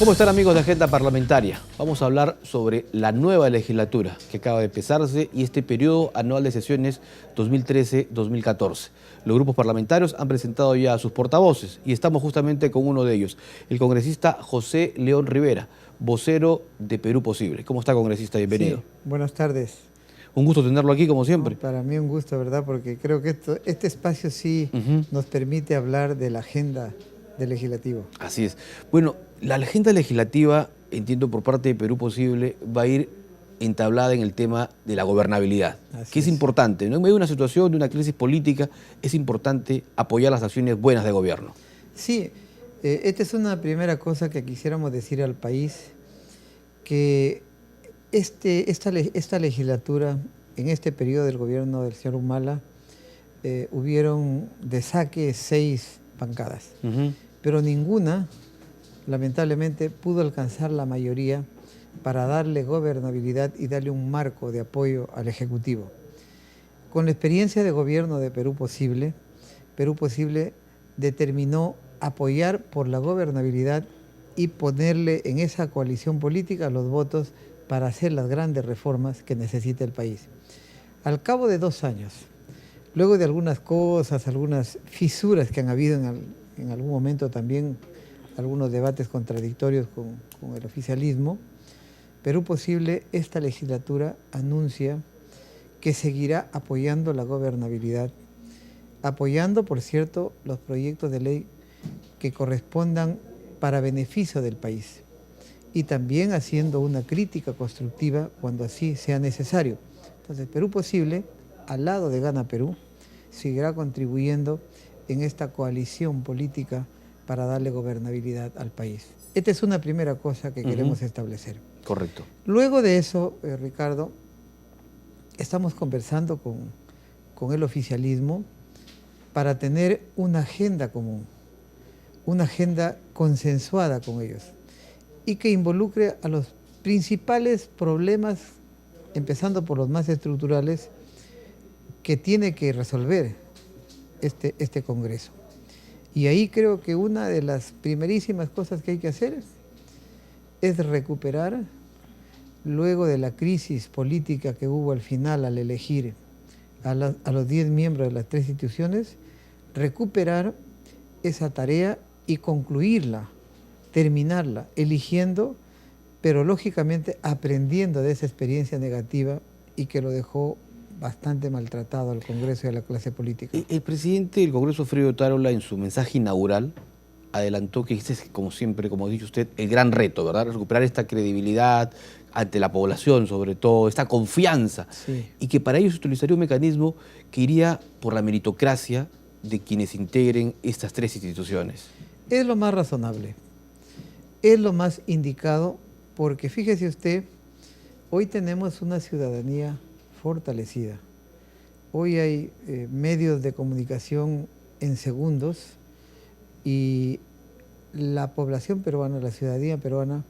¿Cómo están, amigos de Agenda Parlamentaria? Vamos a hablar sobre la nueva legislatura que acaba de empezarse y este periodo anual de sesiones 2013-2014. Los grupos parlamentarios han presentado ya a sus portavoces y estamos justamente con uno de ellos, el congresista José León Rivera, vocero de Perú Posible. ¿Cómo está, congresista? Bienvenido. Sí, buenas tardes. Un gusto tenerlo aquí, como siempre. No, para mí un gusto, ¿verdad? Porque creo que este espacio sí nos permite hablar de la agenda del legislativo. Así es. Bueno, la agenda legislativa, entiendo por parte de Perú Posible, va a ir entablada en el tema de la gobernabilidad, que es importante, ¿no? En medio de una situación, de una crisis política, es importante apoyar las acciones buenas de gobierno. Sí, esta es una primera cosa que quisiéramos decir al país, que esta legislatura, en este periodo del gobierno del señor Humala, hubieron de saque 6 bancadas, pero ninguna, lamentablemente, pudo alcanzar la mayoría para darle gobernabilidad y darle un marco de apoyo al Ejecutivo. Con la experiencia de gobierno de Perú Posible determinó apoyar por la gobernabilidad y ponerle en esa coalición política los votos para hacer las grandes reformas que necesita el país. Al cabo de 2 años, luego de algunas cosas, algunas fisuras que han habido en algún momento también, algunos debates contradictorios con el oficialismo, Perú Posible, esta legislatura anuncia que seguirá apoyando la gobernabilidad, apoyando, por cierto, los proyectos de ley que correspondan para beneficio del país y también haciendo una crítica constructiva cuando así sea necesario. Entonces, Perú Posible, al lado de Gana Perú, seguirá contribuyendo en esta coalición política para darle gobernabilidad al país. Esta es una primera cosa que queremos establecer. Correcto. Luego de eso, Ricardo, estamos conversando con el oficialismo para tener una agenda común, una agenda consensuada con ellos y que involucre a los principales problemas, empezando por los más estructurales, que tiene que resolver este Congreso. Y ahí creo que una de las primerísimas cosas que hay que hacer es recuperar, luego de la crisis política que hubo al final al elegir a los 10 miembros de las 3 instituciones, recuperar esa tarea y concluirla, terminarla, eligiendo, pero lógicamente aprendiendo de esa experiencia negativa y que lo dejó bastante maltratado al Congreso y a la clase política. El presidente del Congreso, Freddy Otárola, en su mensaje inaugural, adelantó que este es, como siempre, como ha dicho usted, el gran reto, ¿verdad? Recuperar esta credibilidad ante la población, sobre todo, esta confianza. Sí. Y que para ello se utilizaría un mecanismo que iría por la meritocracia de quienes integren estas 3 instituciones. Es lo más razonable, es lo más indicado, porque fíjese usted, hoy tenemos una ciudadanía fortalecida. Hoy hay medios de comunicación en segundos y la población peruana, la ciudadanía peruana,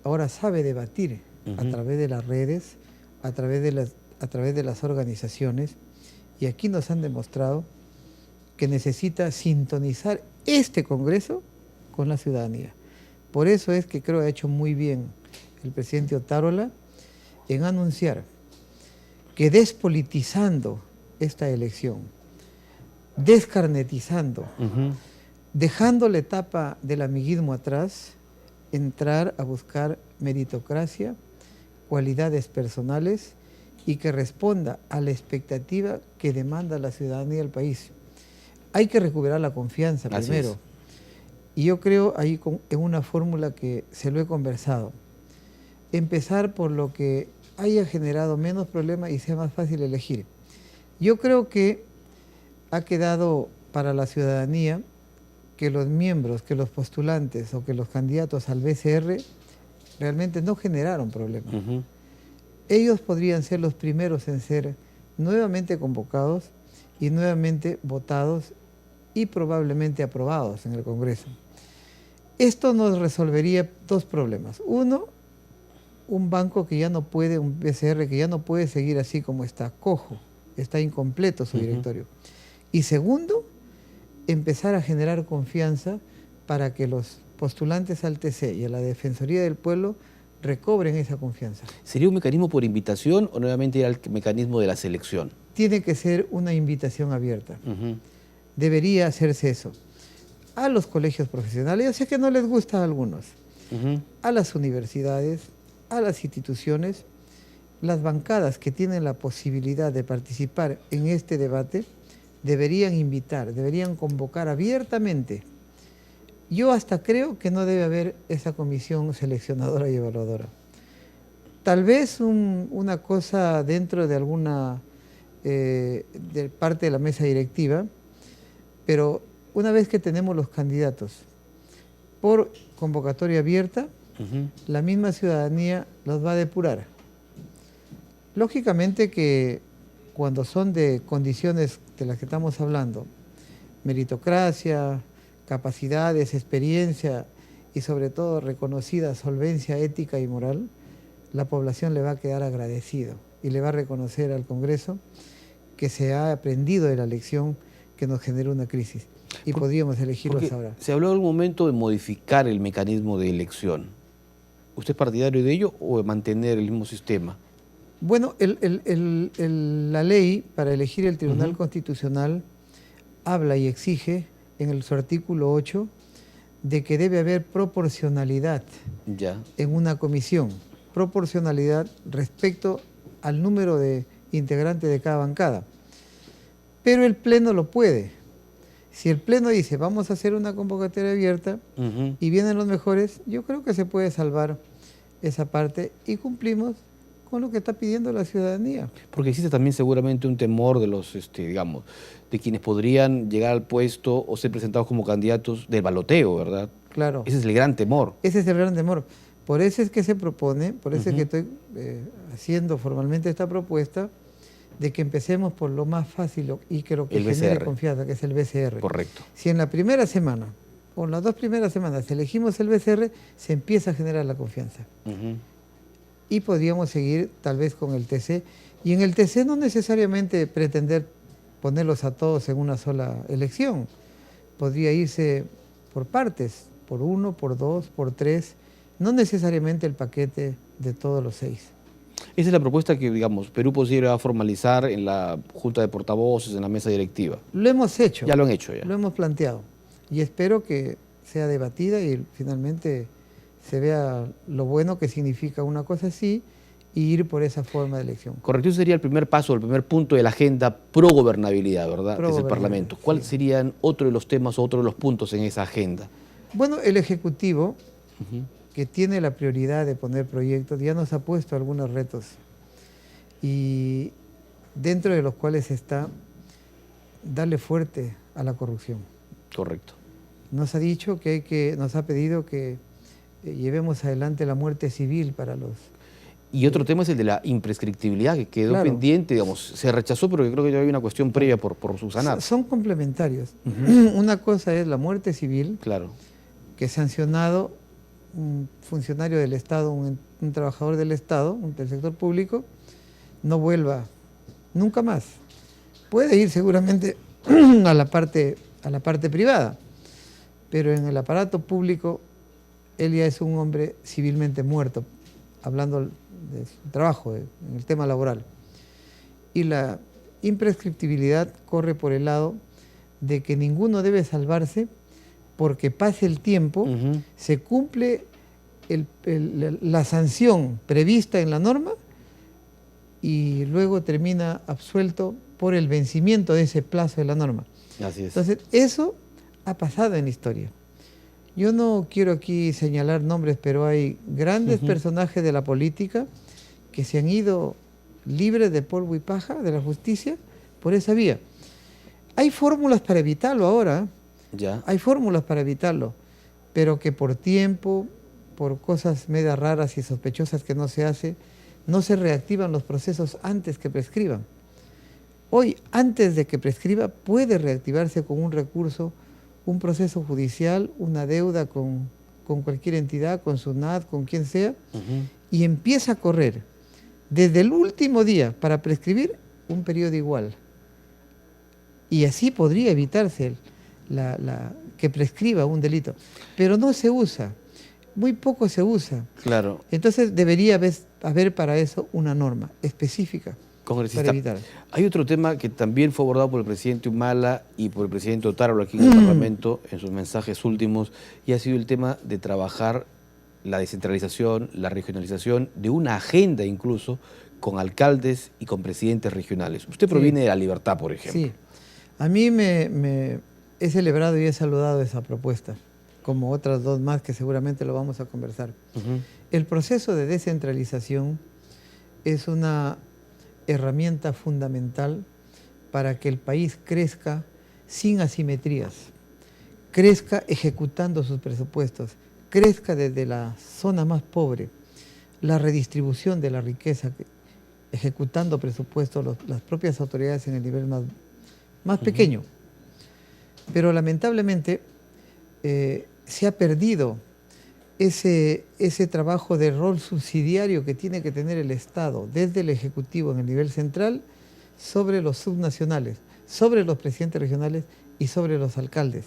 ahora sabe debatir a través de las redes, a través de las organizaciones, y aquí nos han demostrado que necesita sintonizar este Congreso con la ciudadanía. Por eso es que creo que ha hecho muy bien el presidente Otárola en anunciar que despolitizando esta elección, descarnetizando, dejando la etapa del amiguismo atrás, entrar a buscar meritocracia, cualidades personales y que responda a la expectativa que demanda la ciudadanía del país. Hay que recuperar la confianza primero. Y yo creo ahí en una fórmula que se lo he conversado. Empezar por lo que haya generado menos problemas y sea más fácil elegir. Yo creo que ha quedado para la ciudadanía que los miembros, que los postulantes o que los candidatos al BCR realmente no generaron problemas. Ellos podrían ser los primeros en ser nuevamente convocados y nuevamente votados y probablemente aprobados en el Congreso. Esto nos resolvería 2 problemas. Uno, un banco que ya no puede, un BCR que ya no puede seguir así como está, cojo, está incompleto su directorio. Y segundo, empezar a generar confianza para que los postulantes al TC y a la Defensoría del Pueblo recobren esa confianza. ¿Sería un mecanismo por invitación o nuevamente era el mecanismo de la selección? Tiene que ser una invitación abierta. Ujú. Debería hacerse eso. A los colegios profesionales, yo sé que no les gusta a algunos, Ujú. a las universidades, a las instituciones, las bancadas que tienen la posibilidad de participar en este debate deberían invitar, deberían convocar abiertamente. Yo hasta creo que no debe haber esa comisión seleccionadora y evaluadora. Tal vez una cosa dentro de alguna de parte de la mesa directiva, pero una vez que tenemos los candidatos por convocatoria abierta, Ujú. la misma ciudadanía los va a depurar. Lógicamente que cuando son de condiciones de las que estamos hablando, meritocracia, capacidades, experiencia y sobre todo reconocida solvencia ética y moral, la población le va a quedar agradecido y le va a reconocer al Congreso que se ha aprendido de la lección que nos generó una crisis y podríamos elegirlos Porque ahora. se habló en algún momento de modificar el mecanismo de elección. ¿Usted es partidario de ello o de mantener el mismo sistema? Bueno, la ley para elegir el Tribunal Ujú. Constitucional habla y exige en su artículo 8 de que debe haber proporcionalidad Ya. en una comisión, proporcionalidad respecto al número de integrantes de cada bancada. Pero el Pleno lo puede. Si el Pleno dice vamos a hacer una convocatoria abierta Ujú. y vienen los mejores, yo creo que se puede salvar esa parte y cumplimos con lo que está pidiendo la ciudadanía. Porque existe también seguramente un temor de los, digamos, de quienes podrían llegar al puesto o ser presentados como candidatos del baloteo, ¿verdad? Claro, Ese es el gran temor. ese es el gran temor. Por eso es que se propone, por eso es que Ujú. estoy haciendo formalmente esta propuesta de que empecemos por lo más fácil y que lo que El genere BCR. confianza, que es el BCR. Correcto. Si en la primera semana o en las 2 primeras semanas elegimos el BCR, se empieza a generar la confianza. Ujú. Y podríamos seguir tal vez con el TC. Y en el TC no necesariamente pretender ponerlos a todos en una sola elección. Podría irse por partes, por 1, por 2, por 3, no necesariamente el paquete de todos los 6. Esa es la propuesta que, digamos, Perú podría formalizar en la Junta de Portavoces, en la mesa directiva. Lo hemos hecho. Ya lo han hecho ya. Lo hemos planteado. Y espero que sea debatida y finalmente se vea lo bueno que significa una cosa así y ir por esa forma de elección. Correcto, ese sería el primer paso, el primer punto de la agenda pro gobernabilidad, ¿verdad? Desde el Parlamento. ¿Cuál Sí. serían otro de los temas o otro de los puntos en esa agenda? Bueno, el Ejecutivo, Ujú. que tiene la prioridad de poner proyectos, ya nos ha puesto algunos retos y dentro de los cuales está darle fuerte a la corrupción. Correcto. Nos ha dicho nos ha pedido que llevemos adelante la muerte civil para los... Y otro tema es el de la imprescriptibilidad, que quedó Claro. pendiente, digamos, se rechazó, pero yo creo que ya hay una cuestión previa por subsanar. Son complementarios. Ujú. Una cosa es la muerte civil, Claro. que sancionado un funcionario del Estado, un trabajador del Estado, del sector público, no vuelva nunca más. Puede ir seguramente a la parte privada, pero en el aparato público él ya es un hombre civilmente muerto, hablando de su trabajo, en el tema laboral. Y la imprescriptibilidad corre por el lado de que ninguno debe salvarse porque pase el tiempo, Ujú. se cumple la sanción prevista en la norma y luego termina absuelto por el vencimiento de ese plazo de la norma. Así es. Entonces, eso ha pasado en la historia. Yo no quiero aquí señalar nombres, pero hay grandes personajes de la política que se han ido libres de polvo y paja de la justicia por esa vía. Hay fórmulas para evitarlo ahora, Ya. hay fórmulas para evitarlo, pero que por tiempo, por cosas medio raras y sospechosas que no se hace, no se reactivan los procesos antes que prescriban. Hoy, antes de que prescriba, puede reactivarse con un recurso, un proceso judicial, una deuda con cualquier entidad, con SUNAT, con quien sea, Ujú. y empieza a correr desde el último día para prescribir un periodo igual. Y así podría evitarse que prescriba un delito. Pero no se usa, muy poco se usa. Claro. Entonces debería haber para eso una norma específica. Congresista, hay otro tema que también fue abordado por el presidente Humala y por el presidente Otárola aquí en el Parlamento, en sus mensajes últimos, y ha sido el tema de trabajar la descentralización, la regionalización, de una agenda incluso, con alcaldes y con presidentes regionales. Usted proviene de La Libertad, por ejemplo. Sí, a mí me he celebrado y he saludado esa propuesta, como otras dos más que seguramente lo vamos a conversar. El proceso de descentralización es una herramienta fundamental para que el país crezca sin asimetrías, crezca ejecutando sus presupuestos, crezca desde la zona más pobre, la redistribución de la riqueza, ejecutando presupuestos las propias autoridades en el nivel más pequeño. Pero lamentablemente se ha perdido ese trabajo de rol subsidiario que tiene que tener el Estado desde el Ejecutivo en el nivel central sobre los subnacionales, sobre los presidentes regionales y sobre los alcaldes.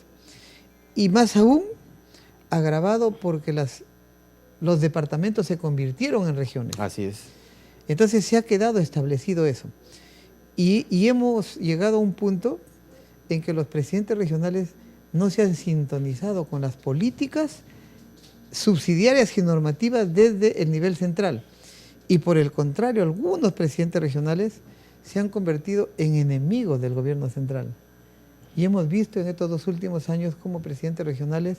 Y más aún, agravado porque los departamentos se convirtieron en regiones. Así es. Entonces se ha quedado establecido eso. Y hemos llegado a un punto en que los presidentes regionales no se han sintonizado con las políticas subsidiarias y normativas desde el nivel central. Y por el contrario, algunos presidentes regionales se han convertido en enemigos del gobierno central. Y hemos visto en estos 2 últimos años cómo presidentes regionales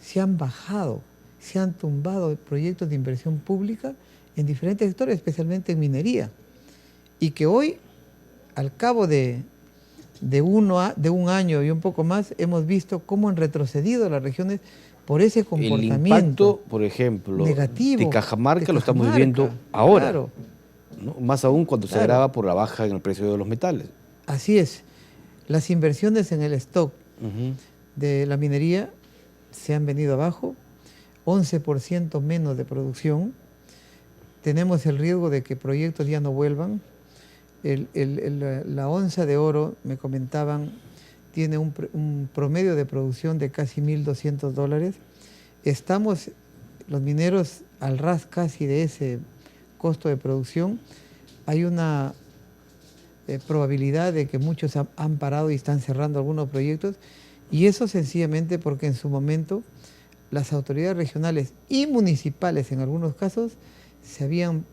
se han bajado, se han tumbado proyectos de inversión pública en diferentes sectores, especialmente en minería. Y que hoy, al cabo de un año y un poco más, hemos visto cómo han retrocedido las regiones por ese comportamiento. El impacto, por ejemplo, negativo de Cajamarca lo estamos viviendo ahora. Claro. ¿No? Más aún cuando se agrava por la baja en el precio de los metales. Así es. Las inversiones en el stock de la minería se han venido abajo, 11% menos de producción. Tenemos el riesgo de que proyectos ya no vuelvan. La onza de oro, me comentaban, tiene un promedio de producción de casi $1.200. Estamos, los mineros, al ras casi de ese costo de producción. Hay una probabilidad de que muchos han parado y están cerrando algunos proyectos, y eso sencillamente porque en su momento las autoridades regionales y municipales en algunos casos se habían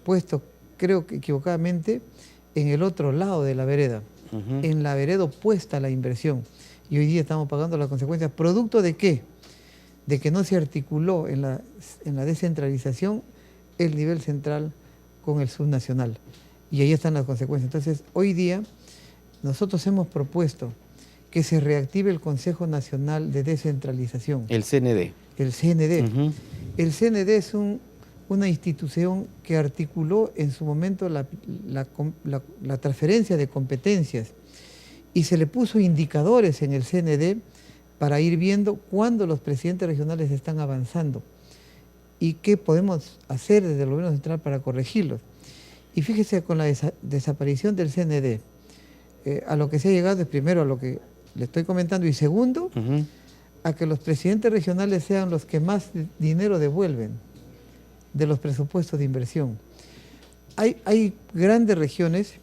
puesto, creo que equivocadamente, en el otro lado de la vereda, en la vereda opuesta a la inversión. Y hoy día estamos pagando las consecuencias. ¿Producto de qué? De que no se articuló en la descentralización el nivel central con el subnacional. Y ahí están las consecuencias. Entonces, hoy día nosotros hemos propuesto que se reactive el Consejo Nacional de Descentralización. El CND. El CND. El CND es una institución que articuló en su momento la transferencia de competencias y se le puso indicadores en el CND para ir viendo cuándo los presidentes regionales están avanzando y qué podemos hacer desde el gobierno central para corregirlos. Y fíjese, con la desaparición del CND, a lo que se ha llegado es primero a lo que le estoy comentando y segundo, a que los presidentes regionales sean los que más dinero devuelven de los presupuestos de inversión. Hay grandes regiones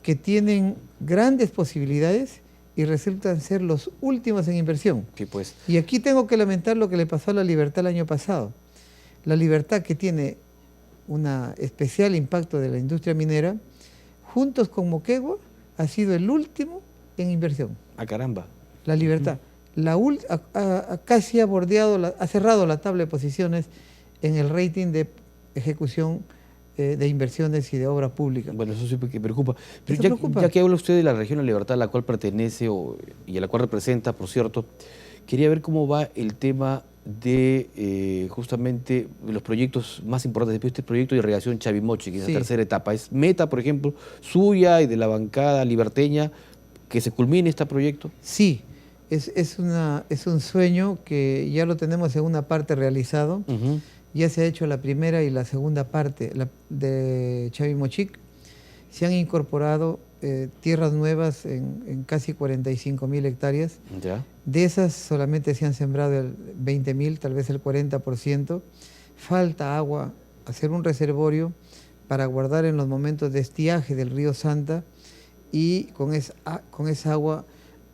que tienen grandes posibilidades y resultan ser los últimos en inversión. Sí, pues. Y aquí tengo que lamentar lo que le pasó a La Libertad el año pasado. La Libertad, que tiene un especial impacto de la industria minera, juntos con Moquegua, ha sido el último en inversión. ¡Ah, caramba! La Libertad. Casi ha cerrado la tabla de posiciones en el rating de ejecución de inversiones y de obra pública. Bueno, eso sí que preocupa. Pero ya que habla usted de la región de La Libertad a la cual pertenece y a la cual representa, por cierto, quería ver cómo va el tema de justamente los proyectos más importantes. Este proyecto de irrigación Chavimochi, que es la tercera etapa. ¿Es meta, por ejemplo, suya y de la bancada liberteña que se culmine este proyecto? Sí, es un sueño que ya lo tenemos en una parte realizado. Ya se ha hecho la primera y la segunda parte de Chavimochic. Se han incorporado tierras nuevas en casi 45.000 hectáreas. Ya. De esas solamente se han sembrado el 20.000, tal vez el 40%. Falta agua, hacer un reservorio para guardar en los momentos de estiaje del río Santa y con esa agua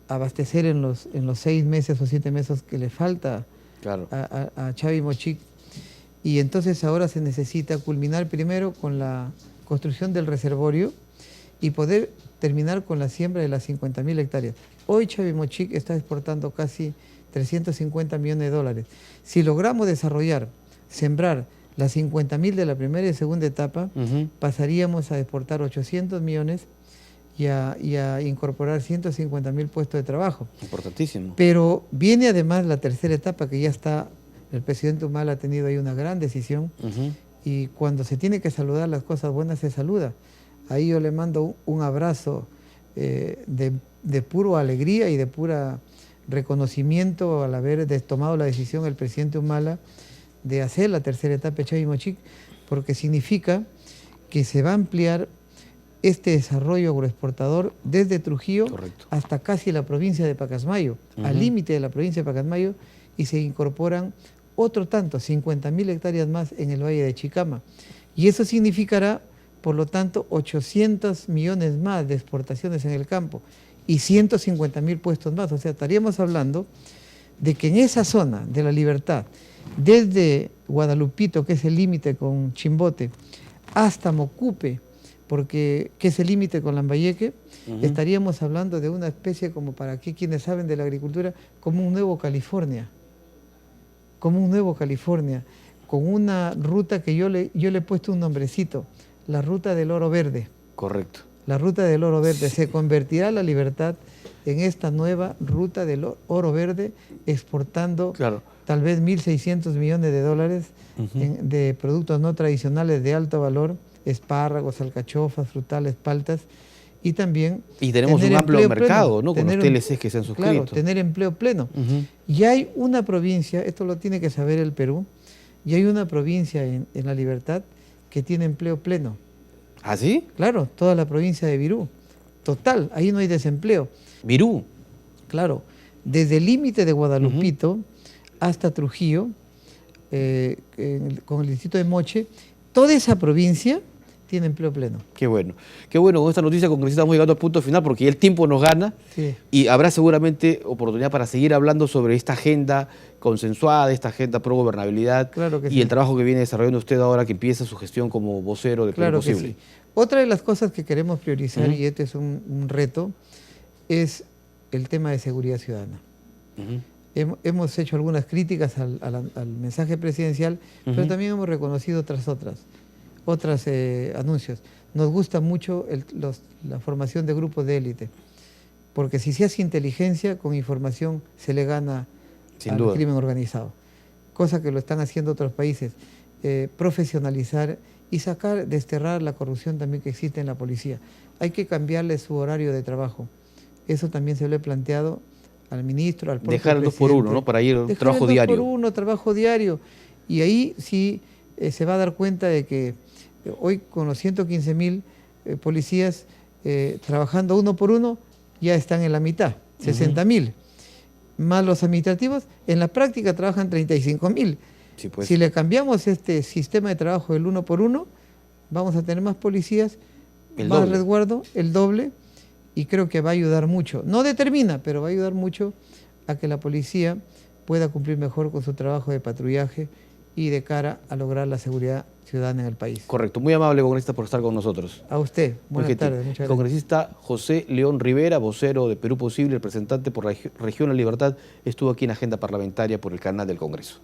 abastecer en los 6 meses o 7 meses que le falta Claro. a Chavimochic. Y entonces ahora se necesita culminar primero con la construcción del reservorio y poder terminar con la siembra de las 50.000 hectáreas. Hoy Chavimochic está exportando casi 350 millones de dólares. Si logramos desarrollar, sembrar las 50.000 de la primera y segunda etapa, pasaríamos a exportar 800 millones y a incorporar 150.000 puestos de trabajo. Importantísimo. Pero viene además la tercera etapa que ya está, el presidente Humala ha tenido ahí una gran decisión y cuando se tiene que saludar las cosas buenas se saluda. Ahí yo le mando un abrazo de pura alegría y de pura reconocimiento al haber tomado la decisión el presidente Humala de hacer la tercera etapa de Chavimochic, porque significa que se va a ampliar este desarrollo agroexportador desde Trujillo hasta casi la provincia de Pacasmayo, al límite de la provincia de Pacasmayo, y se incorporan otro tanto, 50.000 hectáreas más en el Valle de Chicama. Y eso significará, por lo tanto, 800 millones más de exportaciones en el campo y 150.000 puestos más. O sea, estaríamos hablando de que en esa zona de la Libertad, desde Guadalupito, que es el límite con Chimbote, hasta Mocupe, porque que es el límite con Lambayeque, estaríamos hablando de una especie, como para aquí quienes saben de la agricultura, como un nuevo California, con una ruta que yo le he puesto un nombrecito, la ruta del oro verde. Correcto. La ruta del oro verde. Se convertirá la Libertad en esta nueva ruta del oro verde, exportando tal vez 1.600 millones de dólares de productos no tradicionales de alto valor, espárragos, alcachofas, frutales, paltas, y también... Y tenemos un amplio mercado, ¿no? Con los TLCs que se han suscrito. Claro, tener empleo pleno. Y hay una provincia, esto lo tiene que saber el Perú, y hay una provincia en la Libertad que tiene empleo pleno. ¿Ah, sí? Claro, toda la provincia de Virú. Total, ahí no hay desempleo. ¿Virú? Claro, desde el límite de Guadalupito hasta Trujillo, con el distrito de Moche, toda esa provincia tiene empleo pleno. Qué bueno. Qué bueno, con esta noticia, congresista, estamos llegando al punto final porque ya el tiempo nos gana y habrá seguramente oportunidad para seguir hablando sobre esta agenda consensuada, esta agenda pro gobernabilidad y el trabajo que viene desarrollando usted ahora que empieza su gestión como vocero de Perú Posible. Sí. Otra de las cosas que queremos priorizar, y este es un reto, es el tema de seguridad ciudadana. Hemos hecho algunas críticas al mensaje presidencial, pero también hemos reconocido otros anuncios. Nos gusta mucho la formación de grupos de élite, porque si se hace inteligencia, con información se le gana al crimen organizado, cosa que lo están haciendo otros países. Profesionalizar y desterrar la corrupción también que existe en la policía. Hay que cambiarle su horario de trabajo. Eso también se lo he planteado al ministro, al propio dejar el 2 por 1, ¿no? Para ir a trabajo diario. 2 por 1, trabajo diario. Y ahí sí se va a dar cuenta de que hoy con los 115.000 policías trabajando 1 por 1 ya están en la mitad, 60.000. Más los administrativos, en la práctica trabajan 35.000. Sí, pues. Si le cambiamos este sistema de trabajo del 1 por 1, vamos a tener más policías, más resguardo, el doble, y creo que va a ayudar mucho. No determina, pero va a ayudar mucho a que la policía pueda cumplir mejor con su trabajo de patrullaje y de cara a lograr la seguridad ciudadana en el país. Correcto. Muy amable, congresista, por estar con nosotros. A usted. Buenas tardes. Muchas gracias. Congresista José León Rivera, vocero de Perú Posible, representante por la Región La Libertad, estuvo aquí en Agenda Parlamentaria por el canal del Congreso.